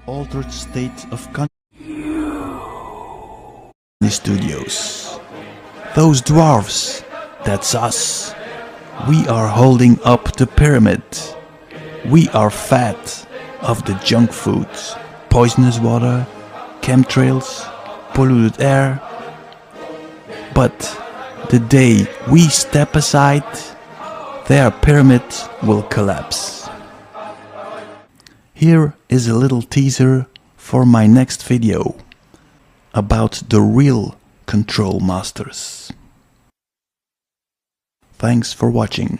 Altered state of studios. Those dwarves, that's us. We are holding up the pyramid. We are fat of the junk food, poisonous water, chemtrails, polluted air. But the day we step aside, their pyramid will collapse. Here is a little teaser for my next video about the real control masters. Thanks for watching.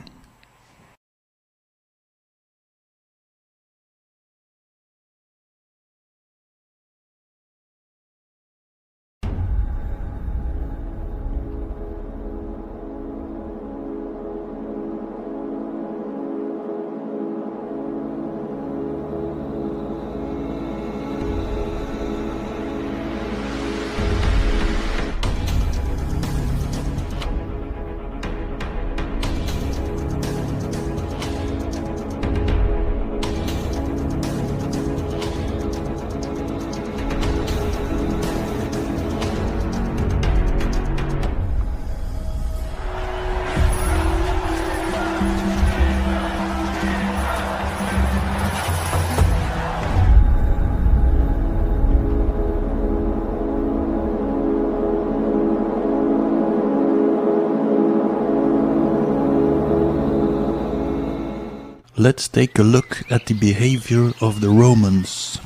Let's take a look at the behavior of the Romans.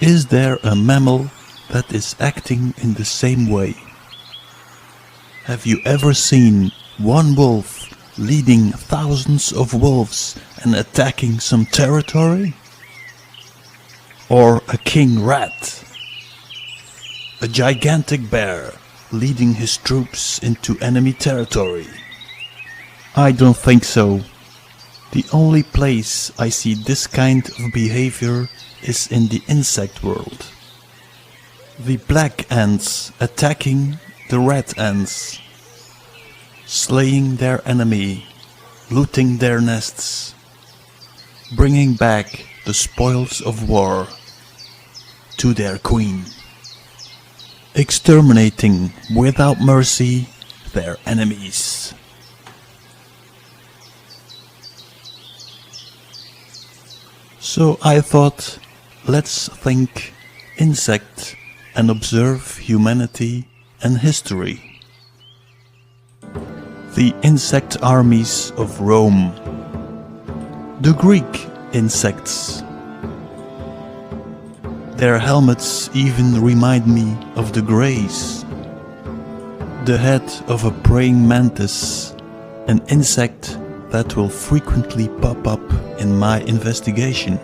Is there a mammal that is acting in the same way? Have you ever seen one wolf leading thousands of wolves and attacking some territory? Or a king rat? A gigantic bear leading his troops into enemy territory? I don't think so. The only place I see this kind of behavior is in the insect world. The black ants attacking the red ants, slaying their enemy, looting their nests, bringing back the spoils of war to their queen, exterminating without mercy their enemies. So I thought, let's think insect and observe humanity and history. The insect armies of Rome. The Greek insects. Their helmets even remind me of the Greys. The head of a praying mantis, an insect that will frequently pop up in my investigation.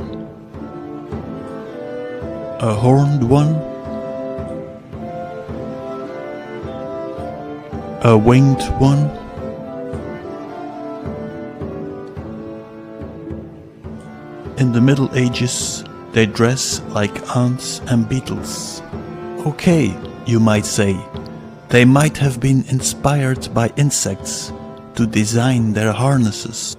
A horned one, a winged one, in the Middle Ages they dress like ants and beetles. Okay, you might say, they might have been inspired by insects to design their harnesses.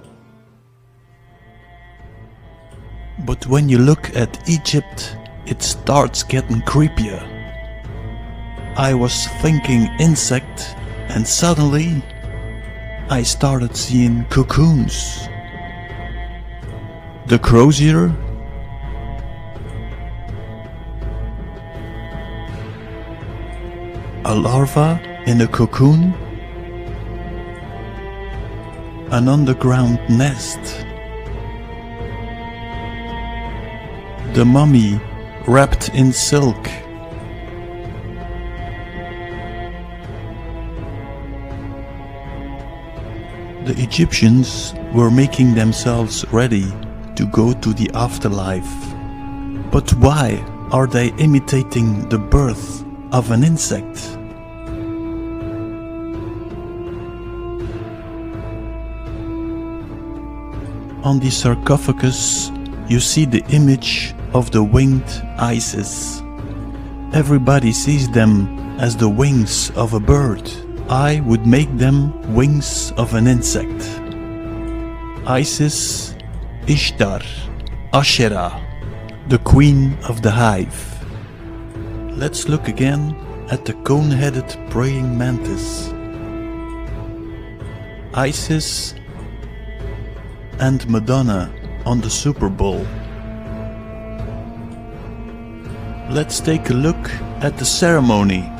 But when you look at Egypt, it starts getting creepier. I was thinking insect and suddenly I started seeing cocoons. The crozier, a larva in a cocoon, an underground nest, the mummy wrapped in silk, the Egyptians were making themselves ready to go to the afterlife. But why are they imitating the birth of an insect? On the sarcophagus you see the image of the winged Isis. Everybody sees them as the wings of a bird. I would make them wings of an insect. Isis, Ishtar, Asherah, the queen of the hive. Let's look again at the cone-headed praying mantis, Isis and Madonna on the Super Bowl. Let's take a look at the ceremony.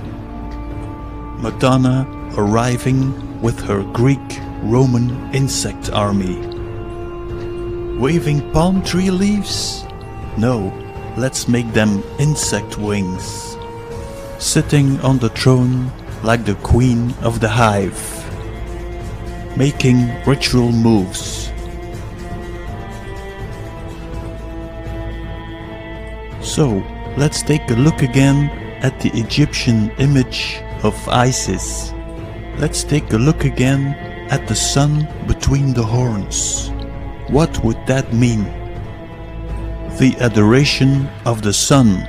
Madonna arriving with her Greek-Roman insect army. Waving palm tree leaves? No, let's make them insect wings. Sitting on the throne like the queen of the hive. Making ritual moves. So, let's take a look again at the Egyptian image of Isis. Let's take a look again at the sun between the horns. What would that mean? The adoration of the sun.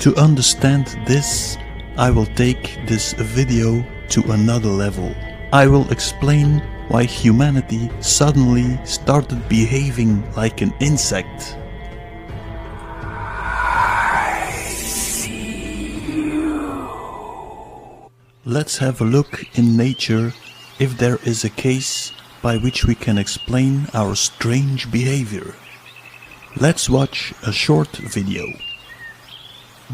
To understand this, I will take this video to another level. I will explain why humanity suddenly started behaving like an insect. Let's have a look in nature if there is a case by which we can explain our strange behavior. Let's watch a short video.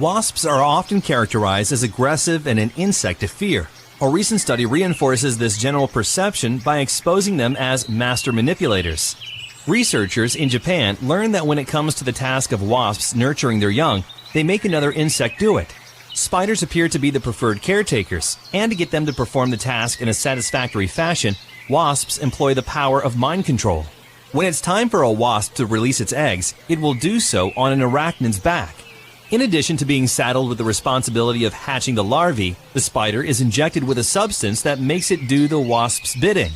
Wasps are often characterized as aggressive and an insect to fear. A recent study reinforces this general perception by exposing them as master manipulators. Researchers in Japan learned that when it comes to the task of wasps nurturing their young, they make another insect do it. Spiders appear to be the preferred caretakers, and to get them to perform the task in a satisfactory fashion, wasps employ the power of mind control. When it's time for a wasp to release its eggs, it will do so on an arachnid's back. In addition to being saddled with the responsibility of hatching the larvae, the spider is injected with a substance that makes it do the wasp's bidding.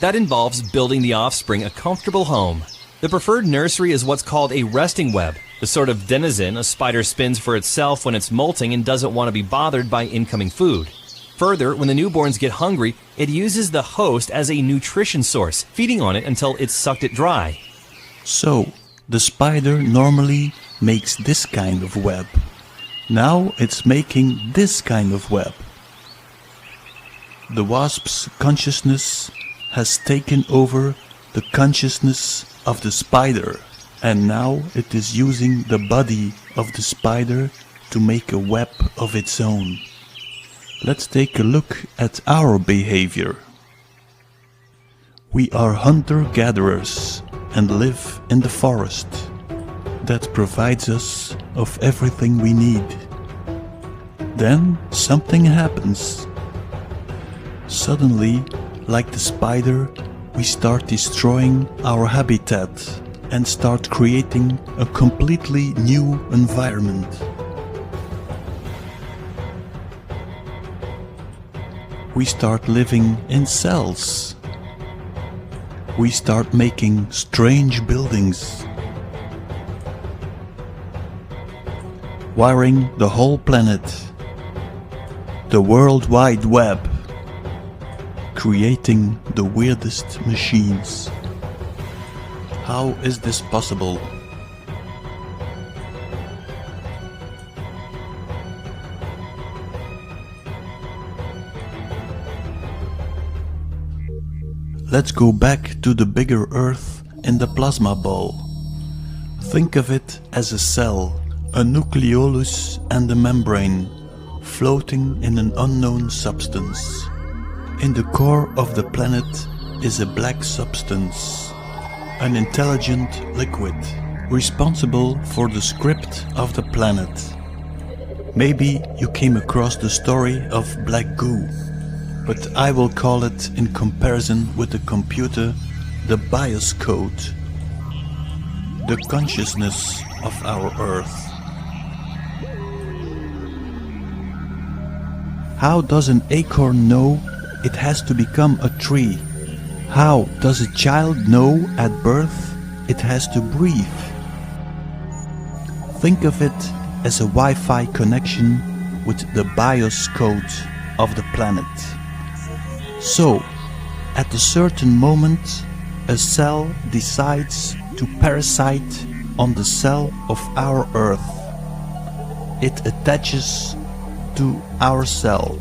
That involves building the offspring a comfortable home. The preferred nursery is what's called a resting web, the sort of denizen a spider spins for itself when it's molting and doesn't want to be bothered by incoming food. Further, when the newborns get hungry, it uses the host as a nutrition source, feeding on it until it's sucked it dry. So, the spider normally makes this kind of web. Now it's making this kind of web. The wasp's consciousness has taken over the consciousness of the spider, and now it is using the body of the spider to make a web of its own. Let's take a look at our behavior. We are hunter-gatherers and live in the forest. That provides us of everything we need. Then something happens. Suddenly, like the spider, we start destroying our habitat and start creating a completely new environment. We start living in cells. We start making strange buildings. Wiring the whole planet. The World Wide Web. Creating the weirdest machines. How is this possible? Let's go back to the bigger Earth in the plasma ball. Think of it as a cell, a nucleolus and a membrane, floating in an unknown substance. In the core of the planet is a black substance, an intelligent liquid, responsible for the script of the planet. Maybe you came across the story of black goo, but I will call it, in comparison with the computer, the BIOS code, the consciousness of our Earth. How does an acorn know it has to become a tree? How does a child know at birth it has to breathe? Think of it as a Wi-Fi connection with the BIOS code of the planet. So, at a certain moment, a cell decides to parasite on the cell of our Earth. It attaches to our cell.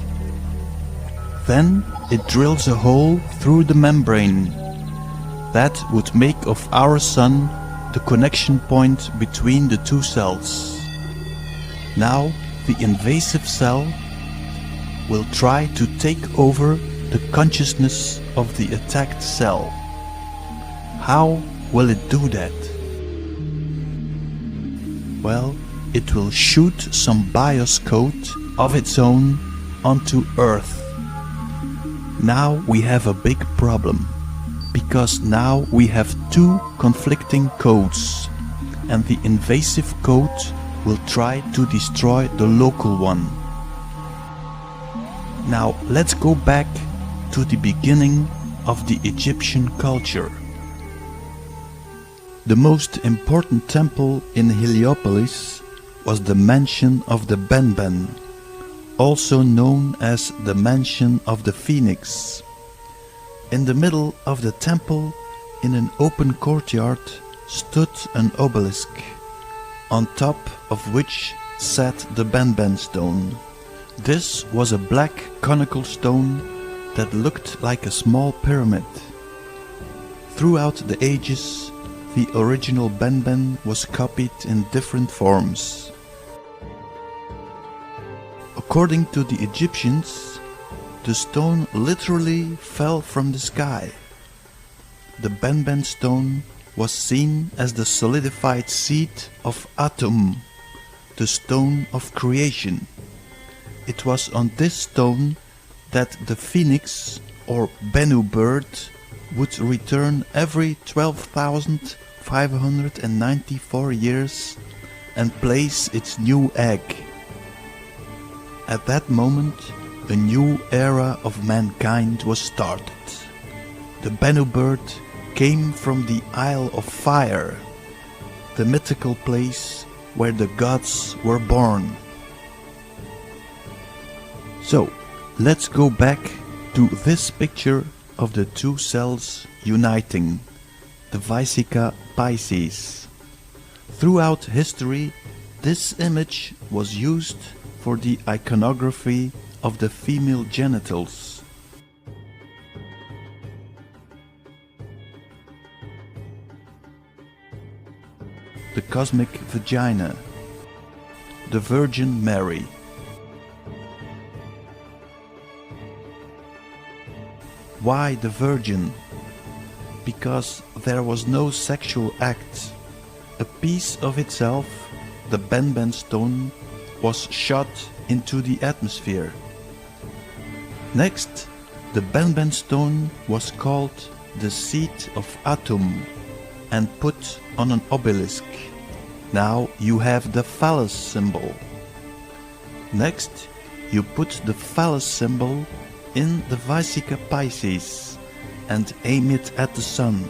Then it drills a hole through the membrane. That would make of our Sun the connection point between the two cells. Now the invasive cell will try to take over the consciousness of the attacked cell. How will it do that? Well, it will shoot some BIOS code of its own onto Earth. Now we have a big problem, because now we have two conflicting codes, and the invasive code will try to destroy the local one. Now let's go back to the beginning of the Egyptian culture. The most important temple in Heliopolis was the Mansion of the Benben, also known as the Mansion of the Phoenix. In the middle of the temple, in an open courtyard, stood an obelisk, on top of which sat the Benben stone. This was a black conical stone that looked like a small pyramid. Throughout the ages, the original Benben was copied in different forms. According to the Egyptians, the stone literally fell from the sky. The Benben stone was seen as the solidified seed of Atum, the stone of creation. It was on this stone that the phoenix or Bennu bird would return every 12,594 years and place its new egg. At that moment, a new era of mankind was started. The Bennu bird came from the Isle of Fire, the mythical place where the gods were born. So, let's go back to this picture of the two cells uniting, the Vesica Pisces. Throughout history, this image was used for the iconography of the female genitals. The cosmic vagina, the Virgin Mary. Why the Virgin? Because there was no sexual act. A piece of itself, the Benben stone, was shot into the atmosphere. Next, the Benben stone was called the seed of Atum and put on an obelisk. Now you have the phallus symbol. Next, you put the phallus symbol in the Vesica Pisces and aim it at the sun.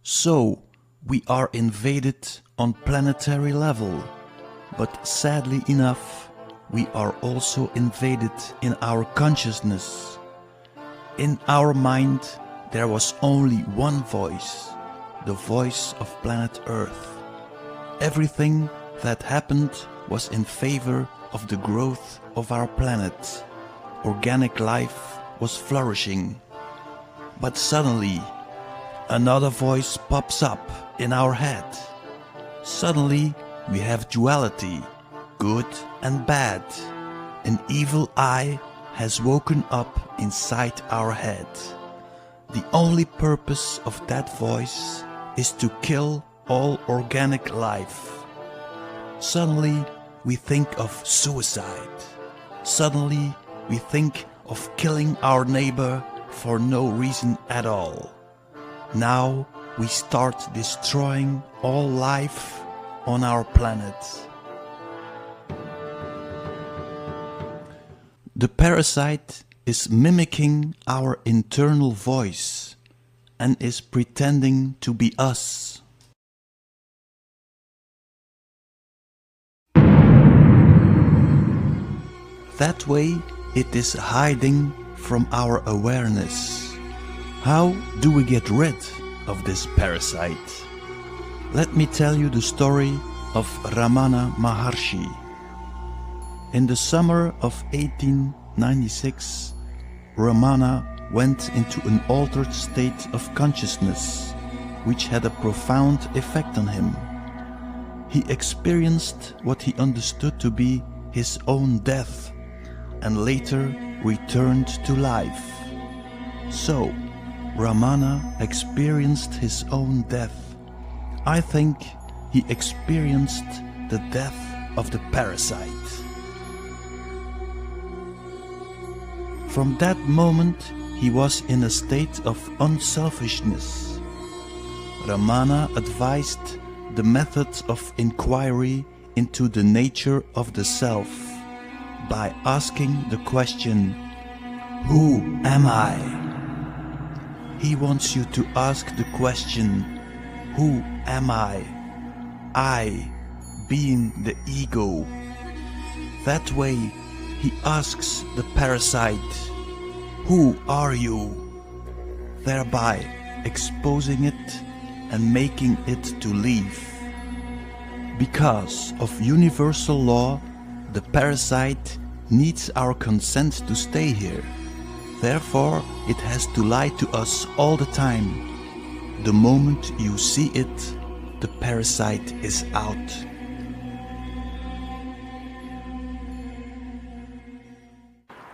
So, we are invaded on planetary level, but sadly enough, we are also invaded in our consciousness. In our mind, there was only one voice, the voice of planet Earth. Everything that happened was in favor of the growth of our planet. Organic life was flourishing. But suddenly, another voice pops up in our head. Suddenly, we have duality, good and bad. An evil eye has woken up inside our head. The only purpose of that voice is to kill all organic life. Suddenly, we think of suicide. Suddenly, we think of killing our neighbor for no reason at all. Now we start destroying all life on our planet. The parasite is mimicking our internal voice and is pretending to be us. That way it is hiding from our awareness. How do we get rid of this parasite? Let me tell you the story of Ramana Maharshi. In the summer of 1896, Ramana went into an altered state of consciousness, which had a profound effect on him. He experienced what he understood to be his own death, and later returned to life. So, Ramana experienced his own death. I think he experienced the death of the parasite. From that moment, he was in a state of unselfishness. Ramana advised the method of inquiry into the nature of the self by asking the question, "Who am I?" He wants you to ask the question, "Who am I?" I being the ego. That way he asks the parasite, "Who are you?" thereby exposing it and making it to leave. Because of universal law, the parasite needs our consent to stay here. Therefore, it has to lie to us all the time. The moment you see it, the parasite is out.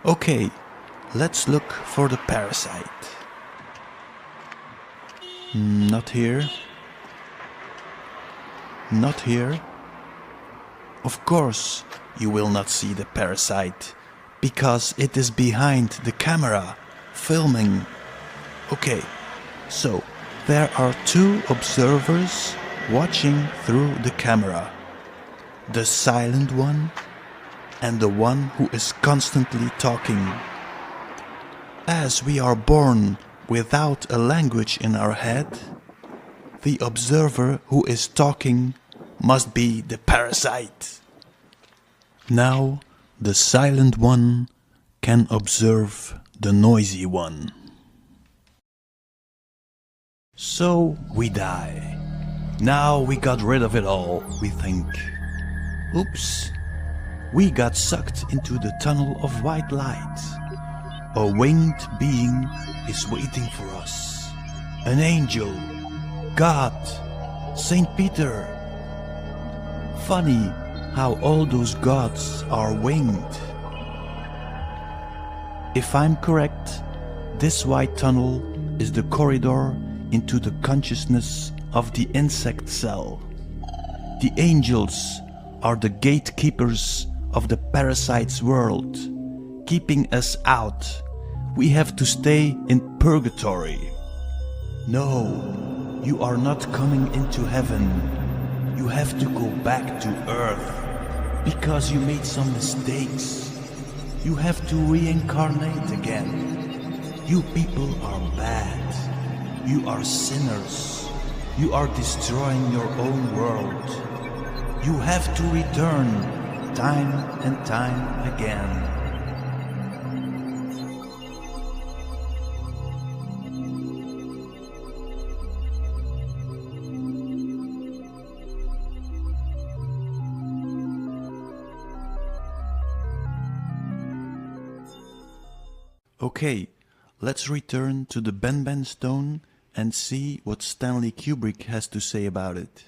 Okay, let's look for the parasite. Not here. Not here. Of course, you will not see the parasite, because it is behind the camera, filming. Okay, so there are two observers watching through the camera. The silent one and the one who is constantly talking. As we are born without a language in our head, the observer who is talking must be the parasite. Now the silent one can observe the noisy one. So we die. Now we got rid of it all, we think. Oops. We got sucked into the tunnel of white light. A winged being is waiting for us. An angel, God, Saint Peter. Funny how all those gods are winged. If I'm correct, this white tunnel is the corridor into the consciousness of the insect cell. The angels are the gatekeepers of the parasite's world, keeping us out. We have to stay in purgatory. No, you are not coming into heaven. You have to go back to earth, because you made some mistakes. You have to reincarnate again. You people are bad. You are sinners. You are destroying your own world. You have to return time and time again. Okay, let's return to the Benben stone and see what Stanley Kubrick has to say about it.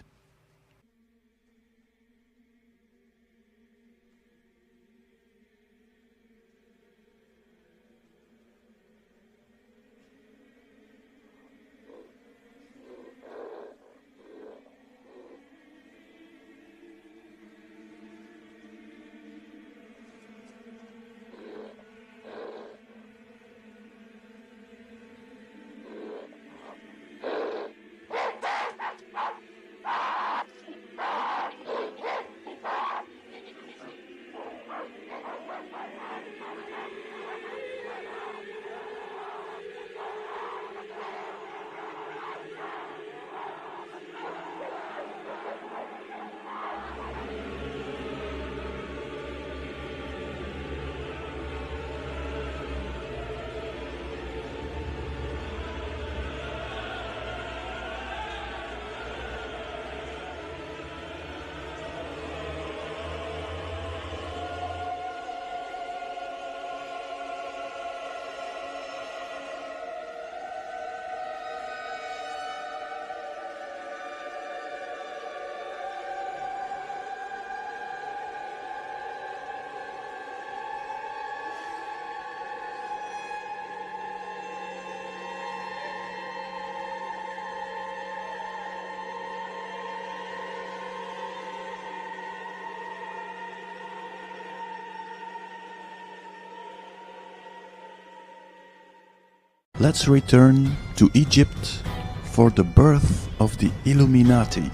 Let's return to Egypt for the birth of the Illuminati.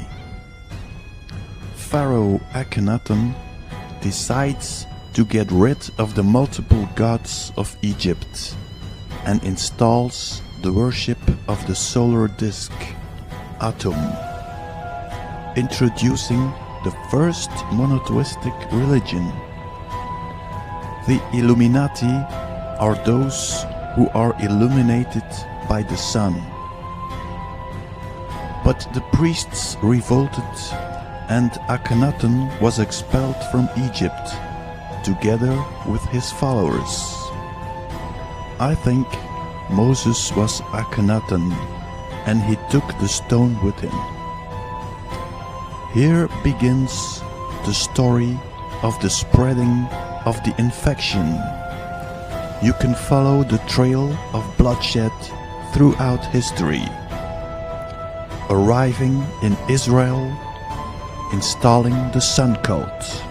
Pharaoh Akhenaten decides to get rid of the multiple gods of Egypt and installs the worship of the solar disk, Atum, introducing the first monotheistic religion. The Illuminati are those who are illuminated by the sun. But the priests revolted and Akhenaten was expelled from Egypt together with his followers. I think Moses was Akhenaten and he took the stone with him. Here begins the story of the spreading of the infection. You can follow the trail of bloodshed throughout history. Arriving in Israel, installing the sun cult.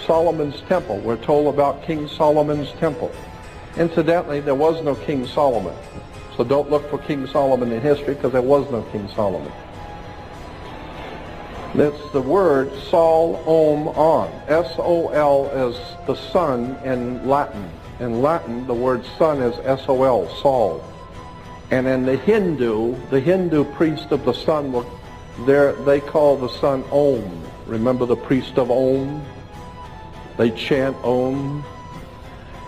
Solomon's temple. We're told about King Solomon's temple. Incidentally, there was no King Solomon. So don't look for King Solomon in history because there was no King Solomon. That's the word Sol Om On. S-O-L is the sun in Latin. In Latin, the word sun is S-O-L, Sol. And in the Hindu priest of the sun, they call the sun Om. Remember the priest of Om? They chant Om.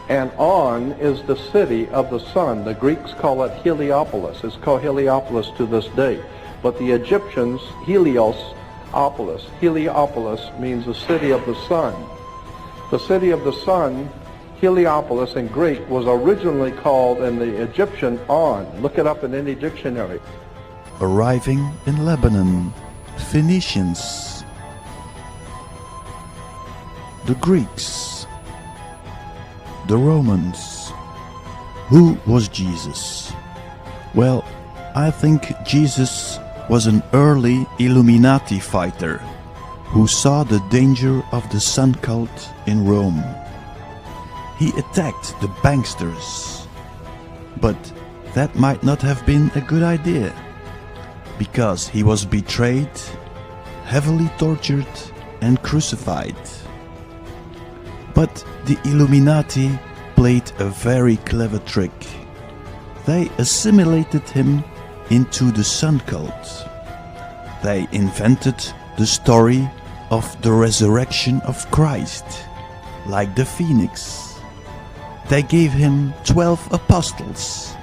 And On is the city of the sun. The Greeks call it Heliopolis. It's called Heliopolis to this day. But the Egyptians, Heliopolis. Heliopolis means the city of the sun. The city of the sun, Heliopolis in Greek, was originally called in the Egyptian On. Look it up in any dictionary. Arriving in Lebanon, Phoenicians. The Greeks, the Romans. Who was Jesus? Well, I think Jesus was an early Illuminati fighter who saw the danger of the sun cult in Rome. He attacked the banksters, but that might not have been a good idea, because he was betrayed, heavily tortured and crucified. But the Illuminati played a very clever trick. They assimilated him into the sun cult. They invented the story of the resurrection of Christ, like the phoenix. They gave him 12 apostles,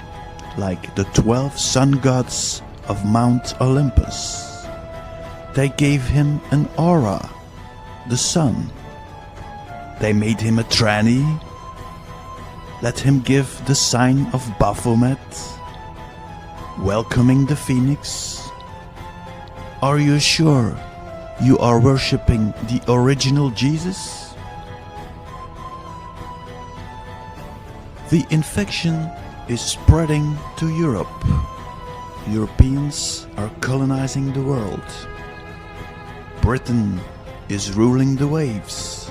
like the 12 sun gods of Mount Olympus. They gave him an aura, the sun. They made him a tranny, let him give the sign of Baphomet, welcoming the phoenix. Are you sure you are worshipping the original Jesus? The infection is spreading to Europe. Europeans are colonizing the world. Britain is ruling the waves.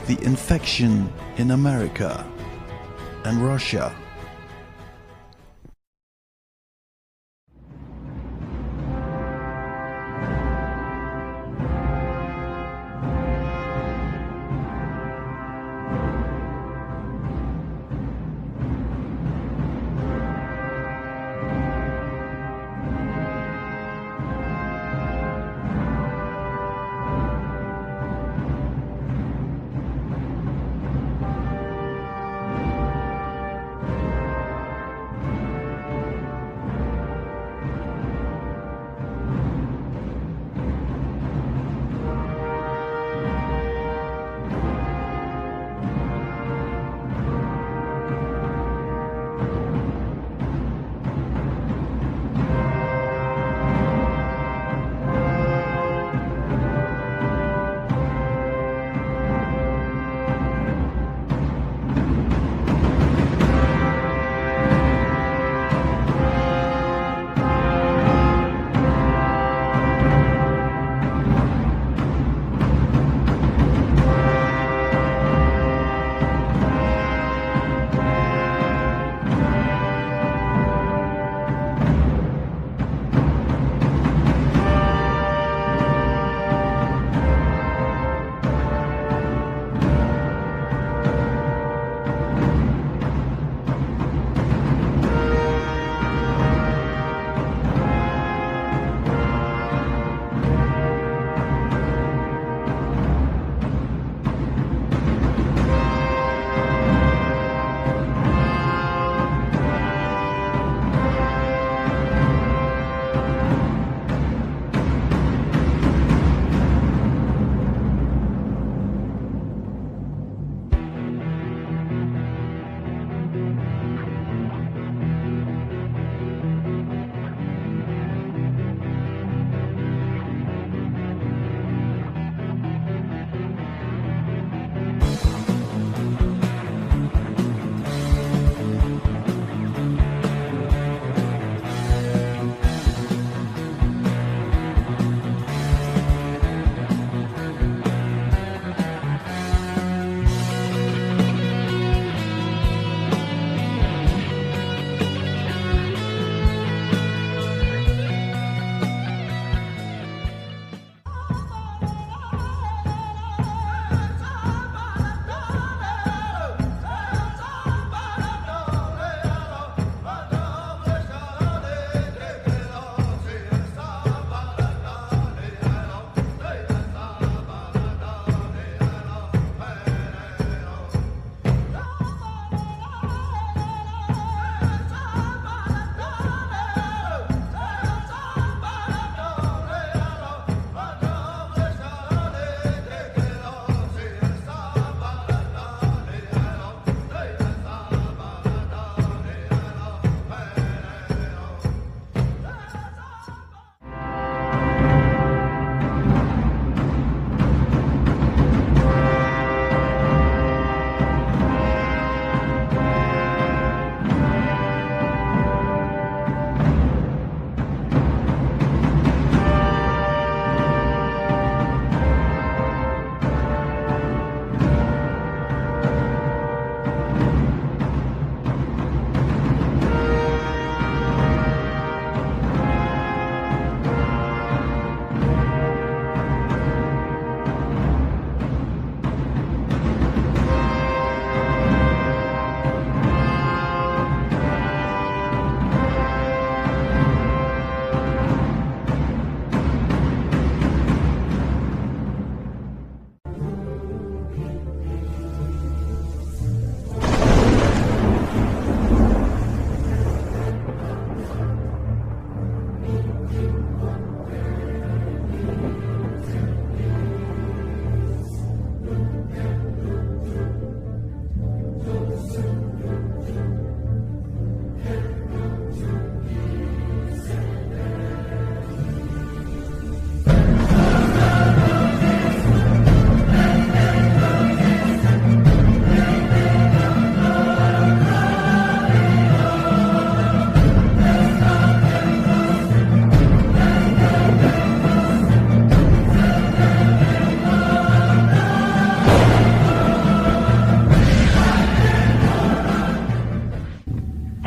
The infection in America and Russia.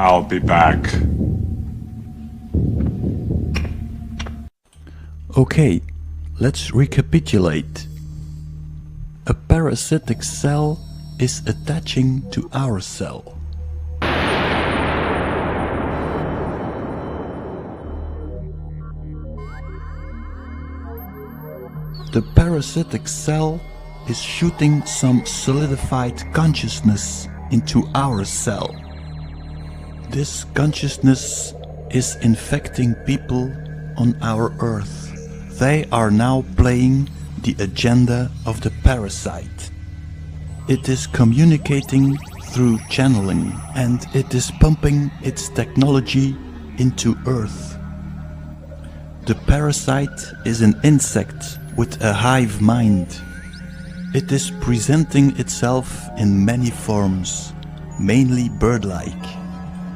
I'll be back. Okay, let's recapitulate. A parasitic cell is attaching to our cell. The parasitic cell is shooting some solidified consciousness into our cell. This consciousness is infecting people on our Earth. They are now playing the agenda of the parasite. It is communicating through channeling, and it is pumping its technology into Earth. The parasite is an insect with a hive mind. It is presenting itself in many forms, mainly bird-like,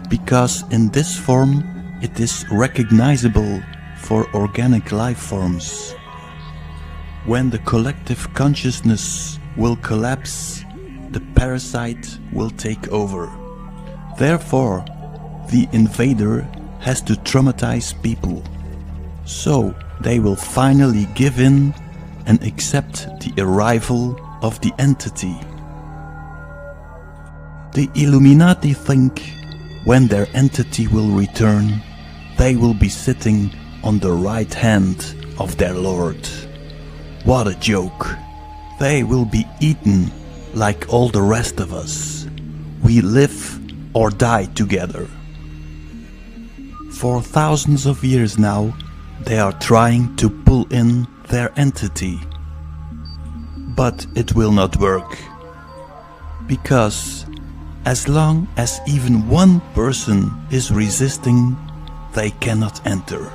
because in this form it is recognizable for organic life forms. When the collective consciousness will collapse, the parasite will take over. Therefore, the invader has to traumatize people. So they will finally give in and accept the arrival of the entity. The Illuminati think when their entity will return, they will be sitting on the right hand of their Lord. What a joke! They will be eaten like all the rest of us. We live or die together. For thousands of years now, they are trying to pull in their entity. But it will not work. Because as long as even one person is resisting, they cannot enter.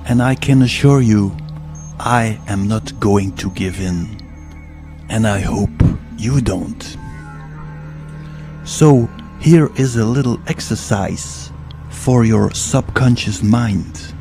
And I can assure you, I am not going to give in. And I hope you don't. So here is a little exercise for your subconscious mind.